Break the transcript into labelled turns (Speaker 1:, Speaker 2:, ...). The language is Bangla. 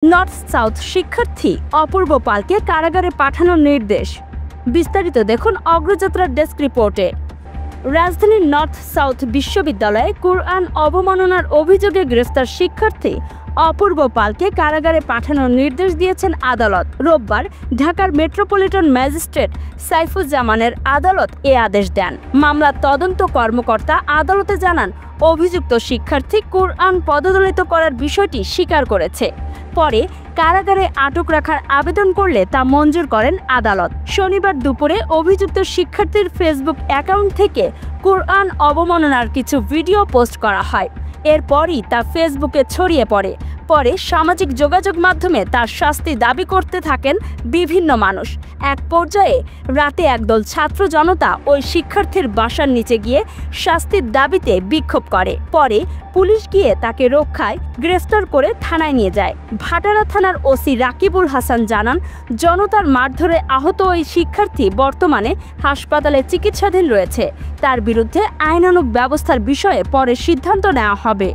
Speaker 1: নর্থ সাউথ শিক্ষার্থী অপূর্ব পালকে কারাগারে পাঠানোর নির্দেশ। বিস্তারিত দেখুন অগ্রযাত্রার ডেস্ক রিপোর্টে। রাজধানীর নর্থ সাউথ বিশ্ববিদ্যালয়ে কুরআন অবমাননার অভিযোগে গ্রেফতার শিক্ষার্থী অপূর্ব পালকে কারাগারে পাঠানোর নির্দেশ দিয়েছেন আদালত। রোববার ঢাকার মেট্রোপলিটন ম্যাজিস্ট্রেট সাইফুজ্জামানের আদালত এ আদেশ দেন। মামলার তদন্ত কর্মকর্তা আদালতে জানান, অভিযুক্ত শিক্ষার্থী কুরআন পদদলিত করার বিষয়টি স্বীকার করেছে। পরে কারাগারে আটক রাখার আবেদন করলে তা মঞ্জুর করেন আদালত। শনিবার দুপুরে অভিযুক্ত শিক্ষার্থীর ফেসবুক অ্যাকাউন্ট থেকে কুরআন অবমাননার কিছু ভিডিও পোস্ট করা হয়। এরপরই তা ফেসবুকে ছড়িয়ে পড়ে। পরে সামাজিক যোগাযোগ মাধ্যমে তার শাস্তি দাবি করতে থাকেন বিভিন্ন মানুষ। এক পর্যায়ে রাতে একদল ছাত্র জনতা ওই শিক্ষার্থীর বাসার নিচে গিয়ে শাস্তির দাবিতে বিক্ষোভ করে। পরে পুলিশ গিয়ে তাকে রক্ষায় গ্রেফতার করে থানায় নিয়ে যায়। ভাটারা থানার ওসি রাকিবুল হাসান জানান, জনতার মারধরে আহত ওই শিক্ষার্থী বর্তমানে হাসপাতালে চিকিৎসাধীন রয়েছে। তার বিরুদ্ধে আইনানুগ ব্যবস্থার বিষয়ে পরে সিদ্ধান্ত নেওয়া হবে।